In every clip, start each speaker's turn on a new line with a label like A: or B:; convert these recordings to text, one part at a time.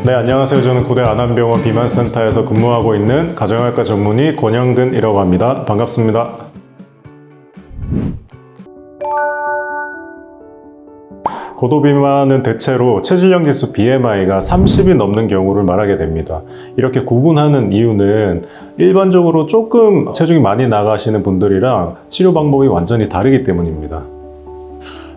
A: 네, 안녕하세요. 저는 고대 안암병원 비만센터에서 근무하고 있는 가정의학과 전문의 권영든이라고 합니다. 반갑습니다. 고도비만은 대체로 체질량 지수 BMI가 30이 넘는 경우를 말하게 됩니다. 이렇게 구분하는 이유는 일반적으로 조금 체중이 많이 나가시는 분들이랑 치료 방법이 완전히 다르기 때문입니다.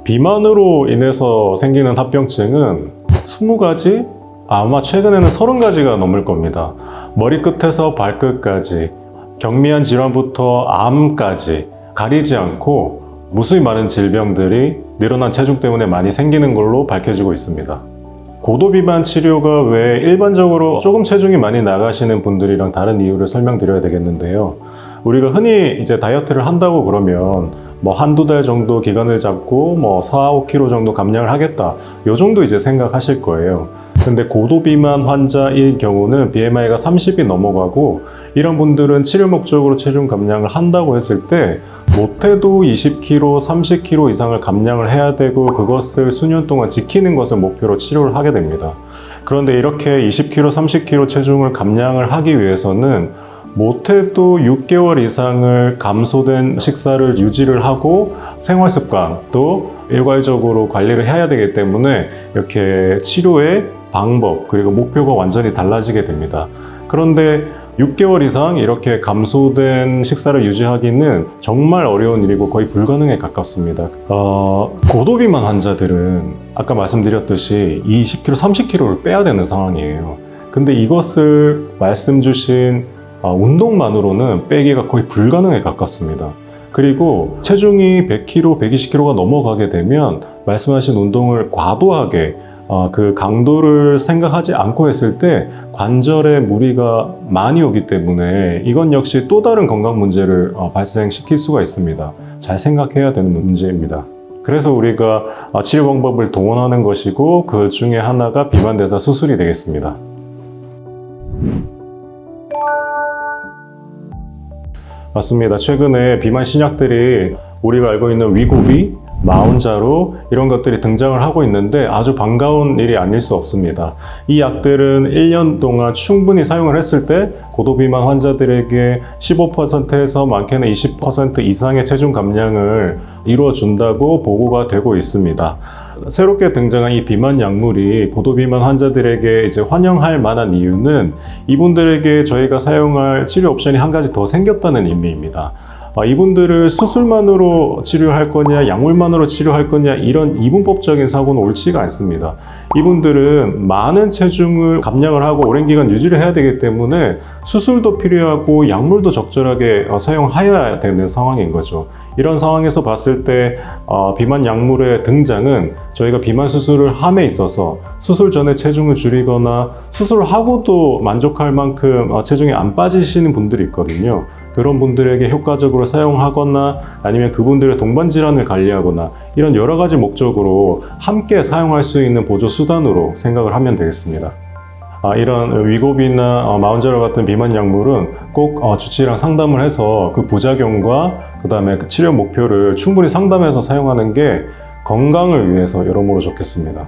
A: 비만으로 인해서 생기는 합병증은 20가지? 아마 최근에는 30가지가 넘을 겁니다. 머리끝에서 발끝까지, 경미한 질환부터 암까지 가리지 않고 무수히 많은 질병들이 늘어난 체중 때문에 많이 생기는 걸로 밝혀지고 있습니다. 고도비만 치료가 왜 일반적으로 조금 체중이 많이 나가시는 분들이랑 다른 이유를 설명드려야 되겠는데요. 우리가 흔히 이제 다이어트를 한다고 그러면 한두 달 정도 기간을 잡고 4, 5kg 정도 감량을 하겠다. 요 정도 이제 생각하실 거예요. 근데 고도비만 환자일 경우는 BMI가 30이 넘어가고 이런 분들은 치료 목적으로 체중 감량을 한다고 했을 때 못해도 20kg, 30kg 이상을 감량을 해야 되고 그것을 수년 동안 지키는 것을 목표로 치료를 하게 됩니다. 그런데 이렇게 20kg, 30kg 체중을 감량을 하기 위해서는 못해도 6개월 이상을 감소된 식사를 유지를 하고 생활습관도 일괄적으로 관리를 해야 되기 때문에 이렇게 치료의 방법 그리고 목표가 완전히 달라지게 됩니다. 그런데 6개월 이상 이렇게 감소된 식사를 유지하기는 정말 어려운 일이고 거의 불가능에 가깝습니다. 고도비만 환자들은 아까 말씀드렸듯이 20kg, 30kg를 빼야 되는 상황이에요. 근데 이것을 말씀 주신 운동만으로는 빼기가 거의 불가능에 가깝습니다. 그리고 체중이 100kg, 120kg가 넘어가게 되면 말씀하신 운동을 과도하게 그 강도를 생각하지 않고 했을 때 관절에 무리가 많이 오기 때문에 이건 역시 또 다른 건강 문제를 발생시킬 수가 있습니다. 잘 생각해야 되는 문제입니다. 그래서 우리가 치료 방법을 동원하는 것이고 그 중에 하나가 비만대사 수술이 되겠습니다. 맞습니다. 최근에 비만 신약들이 우리가 알고 있는 위고비, 마운자로 이런 것들이 등장을 하고 있는데 아주 반가운 일이 아닐 수 없습니다. 이 약들은 1년 동안 충분히 사용을 했을 때 고도비만 환자들에게 15%에서 많게는 20% 이상의 체중 감량을 이루어준다고 보고가 되고 있습니다. 새롭게 등장한 이 비만 약물이 고도비만 환자들에게 이제 환영할 만한 이유는 이분들에게 저희가 사용할 치료 옵션이 한 가지 더 생겼다는 의미입니다. 이분들을 수술만으로 치료할 거냐 약물만으로 치료할 거냐 이런 이분법적인 사고는 옳지가 않습니다. 이분들은 많은 체중을 감량을 하고 오랜 기간 유지를 해야 되기 때문에 수술도 필요하고 약물도 적절하게 사용해야 되는 상황인 거죠. 이런 상황에서 봤을 때 비만 약물의 등장은 저희가 비만 수술을 함에 있어서 수술 전에 체중을 줄이거나 수술을 하고도 만족할 만큼 체중이 안 빠지시는 분들이 있거든요. 그런 분들에게 효과적으로 사용하거나 아니면 그분들의 동반 질환을 관리하거나 이런 여러 가지 목적으로 함께 사용할 수 있는 보조 수단으로 생각을 하면 되겠습니다. 이런 위고비나 마운자로 같은 비만 약물은 꼭 주치의랑 상담을 해서 그 부작용과 그 다음에 그 치료 목표를 충분히 상담해서 사용하는 게 건강을 위해서 여러모로 좋겠습니다.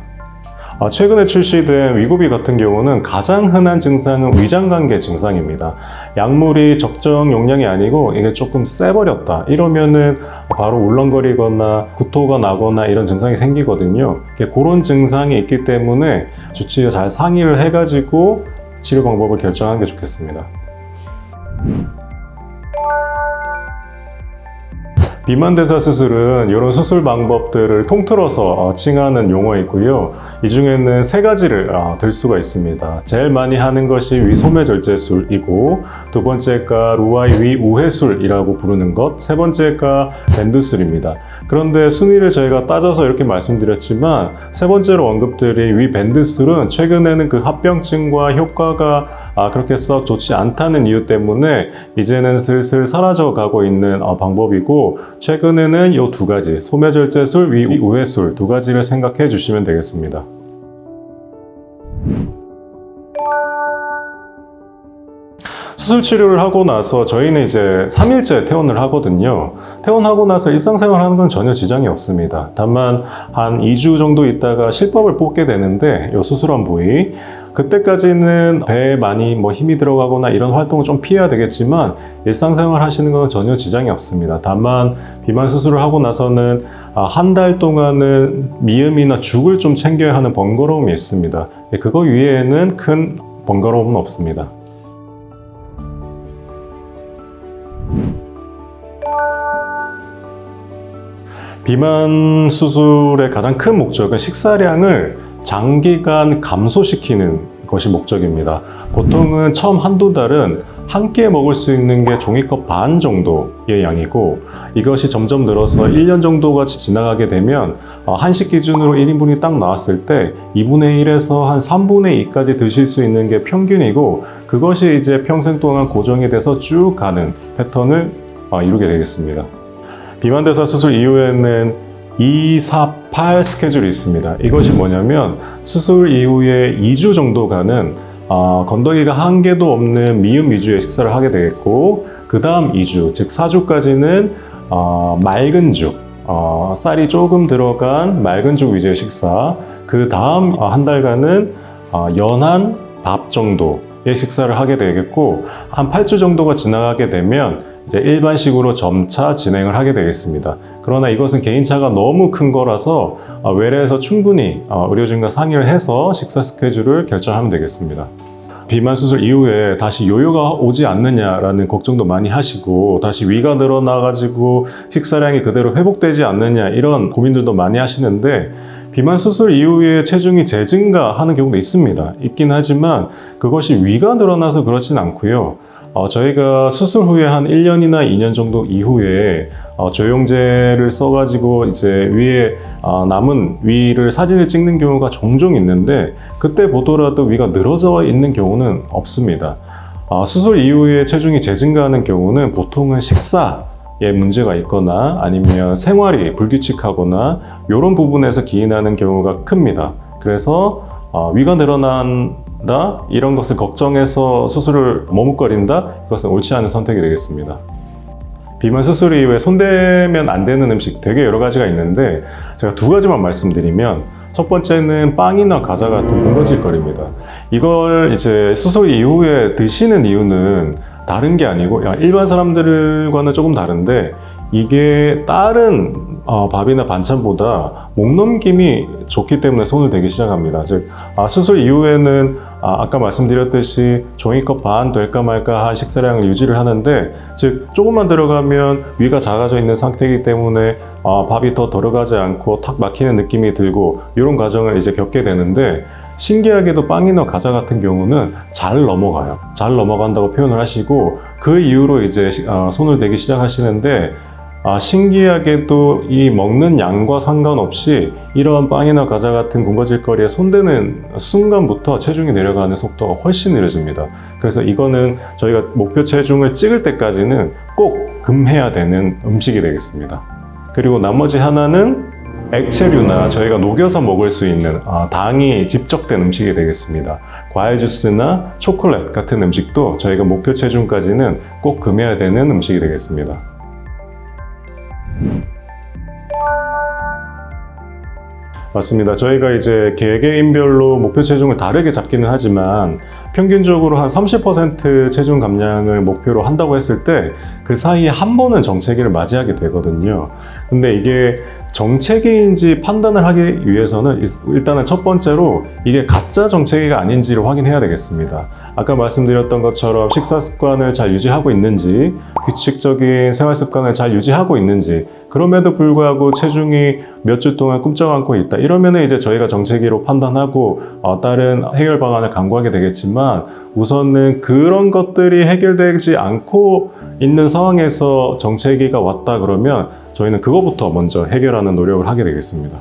A: 최근에 출시된 위고비 같은 경우는 가장 흔한 증상은 위장관계 증상입니다. 약물이 적정 용량이 아니고 이게 조금 세버렸다 이러면은 바로 울렁거리거나 구토가 나거나 이런 증상이 생기거든요. 그런 증상이 있기 때문에 주치의와 잘 상의를 해가지고 치료 방법을 결정하는 게 좋겠습니다. 비만대사 수술은 이런 수술 방법들을 통틀어서 칭하는 용어이고요. 이 중에는 3가지를 들 수가 있습니다. 제일 많이 하는 것이 위소매절제술이고 두 번째가 루아이 위우회술이라고 부르는 것, 세 번째가 밴드술입니다. 그런데 순위를 저희가 따져서 이렇게 말씀드렸지만 세 번째로 언급드린 위밴드술은 최근에는 그 합병증과 효과가 그렇게 썩 좋지 않다는 이유 때문에 이제는 슬슬 사라져 가고 있는 방법이고 최근에는 이 2가지, 소매절제술, 위우회술 2가지를 생각해 주시면 되겠습니다. 수술 치료를 하고 나서 저희는 이제 3일째 퇴원을 하거든요. 퇴원하고 나서 일상생활 하는 건 전혀 지장이 없습니다. 다만 한 2주 정도 있다가 실밥을 뽑게 되는데 이 수술한 부위 그때까지는 배에 많이 힘이 들어가거나 이런 활동을 좀 피해야 되겠지만 일상생활 하시는 건 전혀 지장이 없습니다. 다만 비만 수술을 하고 나서는 한 달 동안은 미음이나 죽을 좀 챙겨야 하는 번거로움이 있습니다. 그거 위에는 큰 번거로움은 없습니다. 비만 수술의 가장 큰 목적은 식사량을 장기간 감소시키는 것이 목적입니다. 보통은 처음 한두 달은 한 끼에 먹을 수 있는 게 종이컵 반 정도의 양이고, 이것이 점점 늘어서 1년 정도가 지나가게 되면 한식 기준으로 1인분이 딱 나왔을 때 2분의 1에서 한 3분의 2까지 드실 수 있는 게 평균이고, 그것이 이제 평생 동안 고정이 돼서 쭉 가는 패턴을 이루게 되겠습니다. 비만대사 수술 이후에는 2, 4, 8 스케줄이 있습니다. 이것이 뭐냐면 수술 이후에 2주 정도간은 건더기가 한 개도 없는 미음 위주의 식사를 하게 되겠고, 그 다음 2주, 즉 4주까지는 맑은 죽, 쌀이 조금 들어간 맑은 죽 위주의 식사, 그 다음 한 달간은 연한 밥 정도의 식사를 하게 되겠고, 한 8주 정도가 지나가게 되면 이제 일반식으로 점차 진행을 하게 되겠습니다. 그러나 이것은 개인차가 너무 큰 거라서 외래에서 충분히 의료진과 상의를 해서 식사 스케줄을 결정하면 되겠습니다. 비만 수술 이후에 다시 요요가 오지 않느냐라는 걱정도 많이 하시고, 다시 위가 늘어나가지고 식사량이 그대로 회복되지 않느냐 이런 고민들도 많이 하시는데, 비만 수술 이후에 체중이 재증가하는 경우도 있긴 하지만 그것이 위가 늘어나서 그렇진 않고요. 저희가 수술 후에 한 1년이나 2년 정도 이후에 조영제를 써가지고 이제 위에 남은 위를 사진을 찍는 경우가 종종 있는데, 그때 보더라도 위가 늘어져 있는 경우는 없습니다. 수술 이후에 체중이 재증가하는 경우는 보통은 식사에 문제가 있거나 아니면 생활이 불규칙하거나 이런 부분에서 기인하는 경우가 큽니다. 그래서 위가 늘어난다 이런 것을 걱정해서 수술을 머뭇거린다, 이것은 옳지 않은 선택이 되겠습니다. 비만 수술 이후에 손대면 안 되는 음식 되게 여러 가지가 있는데, 제가 두 가지만 말씀드리면, 첫 번째는 빵이나 과자 같은 군것질거리입니다. 이걸 이제 수술 이후에 드시는 이유는 다른 게 아니고, 일반 사람들과는 조금 다른데, 이게 다른 밥이나 반찬보다 목넘김이 좋기 때문에 손을 대기 시작합니다. 즉 수술 이후에는 아까 말씀드렸듯이 종이컵 반 될까 말까 한 식사량을 유지를 하는데, 즉 조금만 들어가면 위가 작아져 있는 상태이기 때문에 밥이 더 들어가지 않고 탁 막히는 느낌이 들고, 이런 과정을 이제 겪게 되는데, 신기하게도 빵이나 과자 같은 경우는 잘 넘어가요. 잘 넘어간다고 표현을 하시고, 그 이후로 이제 손을 대기 시작하시는데, 신기하게도 이 먹는 양과 상관없이 이러한 빵이나 과자 같은 군것질거리에 손대는 순간부터 체중이 내려가는 속도가 훨씬 느려집니다. 그래서 이거는 저희가 목표 체중을 찍을 때까지는 꼭 금해야 되는 음식이 되겠습니다. 그리고 나머지 하나는 액체류나 저희가 녹여서 먹을 수 있는 당이 집적된 음식이 되겠습니다. 과일 주스나 초콜릿 같은 음식도 저희가 목표 체중까지는 꼭 금해야 되는 음식이 되겠습니다. 맞습니다. 저희가 이제 개개인별로 목표 체중을 다르게 잡기는 하지만 평균적으로 한 30% 체중 감량을 목표로 한다고 했을 때 그 사이에 한 번은 정체기를 맞이하게 되거든요. 근데 이게 정체기인지 판단을 하기 위해서는 일단은 첫 번째로 이게 가짜 정체기가 아닌지를 확인해야 되겠습니다. 아까 말씀드렸던 것처럼 식사 습관을 잘 유지하고 있는지, 규칙적인 생활 습관을 잘 유지하고 있는지, 그럼에도 불구하고 체중이 몇 주 동안 꿈쩍 않고 있다, 이러면 이제 저희가 정체기로 판단하고 다른 해결 방안을 강구하게 되겠지만, 우선은 그런 것들이 해결되지 않고 있는 상황에서 정체기가 왔다 그러면 저희는 그거부터 먼저 해결하는 노력을 하게 되겠습니다.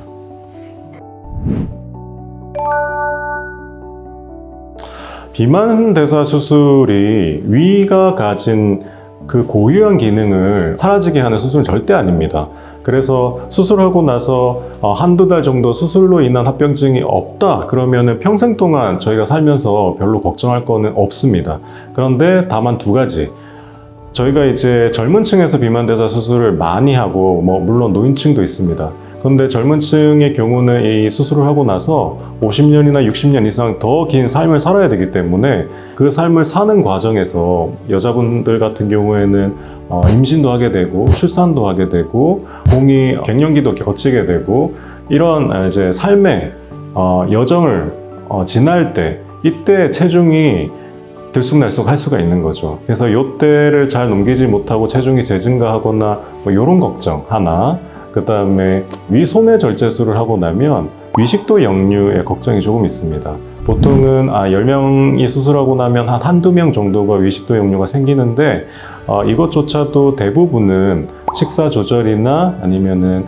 A: 비만 대사 수술이 위가 가진 그 고유한 기능을 사라지게 하는 수술은 절대 아닙니다. 그래서 수술하고 나서 한두 달 정도 수술로 인한 합병증이 없다 그러면은 평생 동안 저희가 살면서 별로 걱정할 거는 없습니다. 그런데 다만 두 가지, 저희가 이제 젊은 층에서 비만 대사 수술을 많이 하고 물론 노인층도 있습니다. 그런데 젊은 층의 경우는 이 수술을 하고 나서 50년이나 60년 이상 더 긴 삶을 살아야 되기 때문에 그 삶을 사는 과정에서 여자분들 같은 경우에는 임신도 하게 되고 출산도 하게 되고 공이 갱년기도 거치게 되고 이런 이제 삶의 여정을 지날 때 이때 체중이 들쑥날쑥 할 수가 있는 거죠. 그래서 이때를 잘 넘기지 못하고 체중이 재증가하거나 뭐 이런 걱정 하나, 그 다음에 위소매 절제술을 하고 나면 위식도 역류의 걱정이 조금 있습니다. 보통은 10명이 수술하고 나면 한두 명 정도가 위식도 역류가 생기는데 이것조차도 대부분은 식사 조절이나 아니면은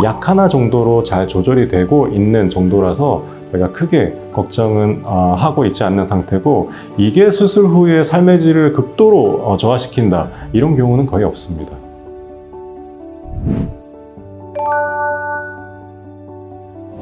A: 약 하나 정도로 잘 조절이 되고 있는 정도라서 저희가 크게 걱정은 하고 있지 않는 상태고, 이게 수술 후에 삶의 질을 극도로 저하시킨다 이런 경우는 거의 없습니다.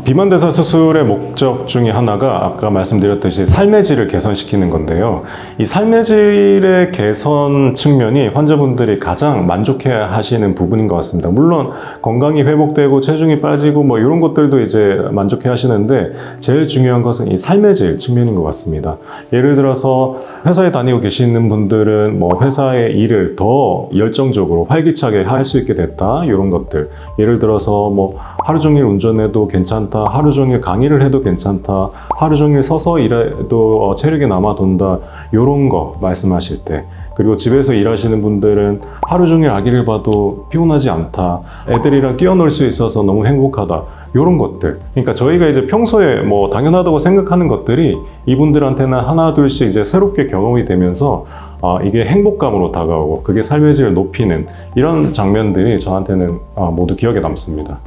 A: 비만대사 수술의 목적 중에 하나가 아까 말씀드렸듯이 삶의 질을 개선시키는 건데요. 이 삶의 질의 개선 측면이 환자분들이 가장 만족해 하시는 부분인 것 같습니다. 물론 건강이 회복되고 체중이 빠지고 뭐 이런 것들도 이제 만족해 하시는데 제일 중요한 것은 이 삶의 질 측면인 것 같습니다. 예를 들어서 회사에 다니고 계시는 분들은 뭐 회사의 일을 더 열정적으로 활기차게 할 수 있게 됐다, 이런 것들. 예를 들어서 뭐 하루 종일 운전해도 괜찮다, 하루 종일 강의를 해도 괜찮다, 하루 종일 서서 일해도 체력이 남아돈다, 이런 거 말씀하실 때, 그리고 집에서 일하시는 분들은 하루 종일 아기를 봐도 피곤하지 않다, 애들이랑 뛰어놀 수 있어서 너무 행복하다, 이런 것들. 그러니까 저희가 이제 평소에 뭐 당연하다고 생각하는 것들이 이분들한테는 하나 둘씩 이제 새롭게 경험이 되면서 이게 행복감으로 다가오고 그게 삶의 질을 높이는 이런 장면들이 저한테는 모두 기억에 남습니다.